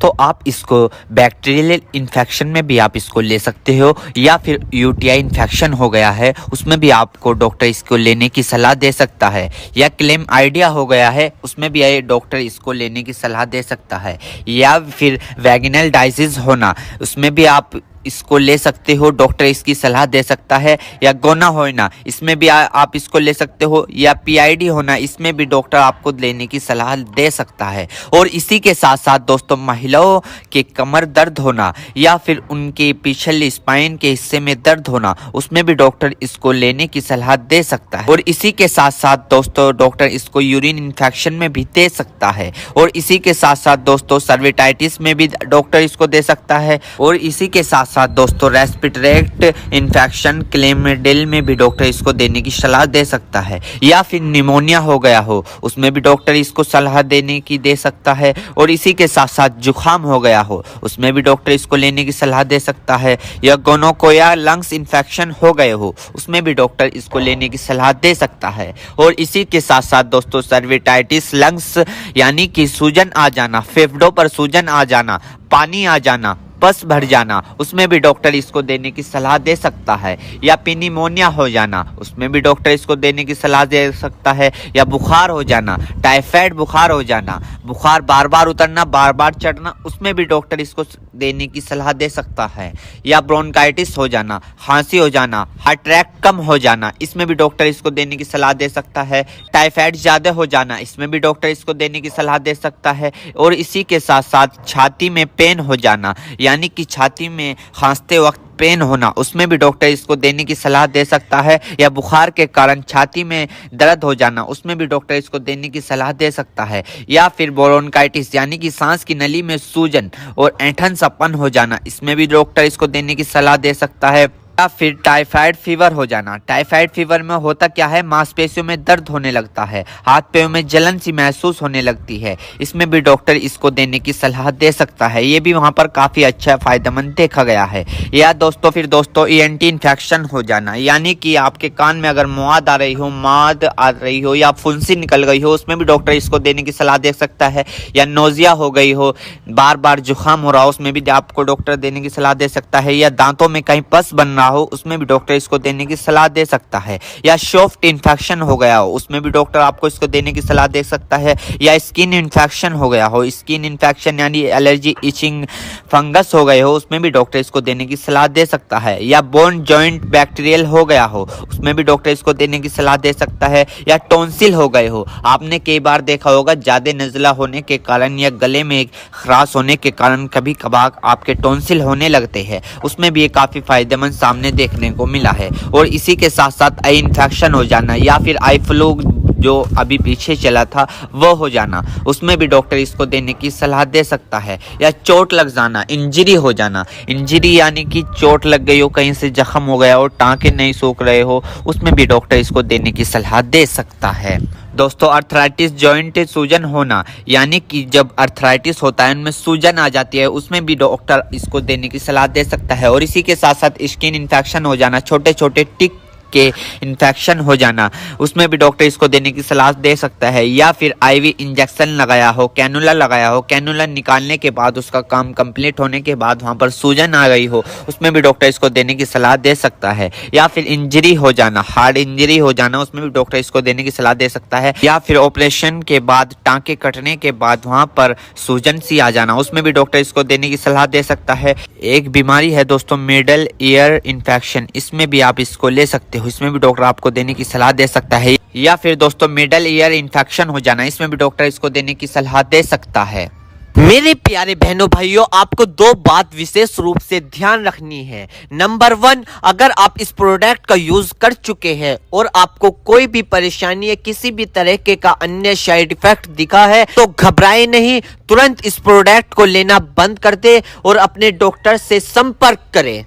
तो आप इसको बैक्टीरियल इन्फेक्शन में भी आप इसको ले सकते हो, या फिर यूटीआई इन्फेक्शन हो गया है उसमें भी आपको डॉक्टर इसको लेने की सलाह दे सकता है, या क्लेम आइडिया हो गया है उसमें भी डॉक्टर इसको लेने की सलाह दे सकता है, या फिर वैगिनल डाइजिस होना उसमें भी आप इसको ले सकते हो, डॉक्टर इसकी सलाह दे सकता है, या गोना होना इसमें भी आप इसको ले सकते हो, या पीआईडी होना इसमें भी डॉक्टर आपको लेने की सलाह दे सकता है। और इसी के साथ साथ दोस्तों महिलाओं के कमर दर्द होना या फिर उनके पिछले स्पाइन के हिस्से में दर्द होना उसमें भी डॉक्टर इसको लेने की सलाह दे सकता है। और इसी के साथ साथ दोस्तों डॉक्टर इसको यूरिन इन्फेक्शन में भी दे सकता है। और इसी के साथ साथ दोस्तों सर्विटाइटिस में भी डॉक्टर इसको दे सकता है। और इसी के साथ साथ दोस्तों रेस्पिरेटरी इन्फेक्शन क्लेमिडियल में भी डॉक्टर इसको देने की सलाह दे सकता है, या फिर निमोनिया हो गया हो उसमें भी डॉक्टर इसको सलाह देने की दे सकता है। और इसी के साथ साथ जुखाम हो गया हो उसमें भी डॉक्टर इसको लेने की सलाह दे सकता है, या गोनोकोया लंग्स इन्फेक्शन हो गए हो उसमें भी डॉक्टर इसको लेने की सलाह दे सकता है। और इसी के साथ साथ दोस्तों सर्विटाइटिस लंग्स यानी कि सूजन आ जाना, फेफड़ों पर सूजन आ जाना, पानी आ जाना, बस भर जाना उसमें भी डॉक्टर इसको देने की सलाह दे सकता है, या निमोनिया हो जाना उसमें भी डॉक्टर इसको देने की सलाह दे सकता है, या बुखार हो जाना, टाइफाइड बुखार हो जाना, बुखार बार बार उतरना बार बार चढ़ना उसमें भी डॉक्टर इसको देने की सलाह दे सकता है, या ब्रोंकाइटिस हो जाना, खांसी हो जाना, हार्ट अटैक कम हो जाना इसमें भी डॉक्टर इसको देने की सलाह दे सकता है, टाइफाइड ज़्यादा हो जाना इसमें भी डॉक्टर इसको देने की सलाह दे सकता है। और इसी के साथ साथ छाती में पेन हो जाना यानी कि छाती में खांसते वक्त पेन होना उसमें भी डॉक्टर इसको देने की सलाह दे सकता है, या बुखार के कारण छाती में दर्द हो जाना उसमें भी डॉक्टर इसको देने की सलाह दे सकता है, या फिर ब्रोंकाइटिस यानी कि सांस की नली में सूजन और ऐंठन सपन हो जाना इसमें भी डॉक्टर इसको देने की सलाह दे सकता है, या फिर टाइफाइड फीवर हो जाना। टाइफाइड फीवर में होता क्या है, मांसपेशियों में दर्द होने लगता है, हाथ पैरों में जलन सी महसूस होने लगती है, इसमें भी डॉक्टर इसको देने की सलाह दे सकता है। ये भी वहां पर काफी अच्छा फायदेमंद देखा गया है। या दोस्तों फिर दोस्तों ईएनटी इन्फेक्शन हो जाना यानी कि आपके कान में अगर मौद आ रही हो या फुंसी निकल गई हो उसमें भी डॉक्टर इसको देने की सलाह दे सकता है, या नोजिया हो गई हो, बार बार जुकाम हो रहा हो उसमें भी आपको डॉक्टर देने की सलाह दे सकता है, या दांतों में कहीं पस बन हो उसमें भी डॉक्टर इसको देने की सलाह दे सकता है, या सॉफ्ट इन्फेक्शन हो गया हो उसमें भी डॉक्टर आपको इसको देने की सलाह दे सकता है, या स्किन इन्फेक्शन हो गया हो, स्किन इन्फेक्शन यानी एलर्जी इचिंग फंगस हो गए हो उसमें भी डॉक्टर इसको देने की सलाह दे सकता है, या बोन जॉइंट बैक्टीरियल हो गया हो उसमें भी डॉक्टर इसको देने की सलाह दे सकता है, या टॉन्सिल हो गए हो। आपने कई बार देखा होगा ज्यादा नजला होने के कारण या गले में खराश होने के कारण कभी कभार आपके टॉन्सिल होने लगते हैं उसमें भी ये काफी फायदेमंद सामने देखने को मिला है। और इसी के साथ साथ आई इन्फेक्शन हो जाना या फिर आई फ्लू जो अभी पीछे चला था वो हो जाना उसमें भी डॉक्टर इसको देने की सलाह दे सकता है, या चोट लग जाना, इंजरी हो जाना, इंजरी यानी कि चोट लग गई हो, कहीं से जख्म हो गया हो, टांके नहीं सूख रहे हो उसमें भी डॉक्टर इसको देने की सलाह दे सकता है। दोस्तों अर्थराइटिस जॉइंट सूजन होना यानी कि जब अर्थराइटिस होता है उनमें सूजन आ जाती है उसमें भी डॉक्टर इसको देने की सलाह दे सकता है। और इसी के साथ साथ स्किन इन्फेक्शन हो जाना, छोटे छोटे टिक के इन्फेक्शन हो जाना उसमें भी डॉक्टर इसको देने की सलाह दे सकता है, या फिर आईवी इंजेक्शन लगाया हो, कैनुला लगाया हो, कैनुला निकालने के बाद उसका काम कंप्लीट होने के बाद वहां पर सूजन आ गई हो उसमें भी डॉक्टर इसको देने की सलाह दे सकता है, या फिर इंजरी हो जाना, हार्ड इंजरी हो जाना उसमें भी डॉक्टर इसको देने की सलाह दे सकता है, या फिर ऑपरेशन के बाद टांके कटने के बाद वहां पर सूजन सी आ जाना उसमें भी डॉक्टर इसको देने की सलाह दे सकता है। एक बीमारी है दोस्तों मिडल ईयर इन्फेक्शन, इसमें भी आप इसको ले सकते हो, इसमें भी डॉक्टर आपको देने की सलाह दे सकता है, या फिर दोस्तों मिडल ईयर इन्फेक्शन हो जाना इसमें भी डॉक्टर इसको देने की सलाह दे सकता है। मेरे प्यारे बहनों भाइयों, आपको दो बात विशेष रूप से ध्यान रखनी है। नंबर 1, अगर आप इस प्रोडक्ट का यूज कर चुके हैं और आपको कोई भी परेशानी या किसी भी तरह के का अन्य साइड इफेक्ट दिखा है तो घबराए नहीं, तुरंत इस प्रोडक्ट को लेना बंद कर दे और अपने डॉक्टर से संपर्क करें।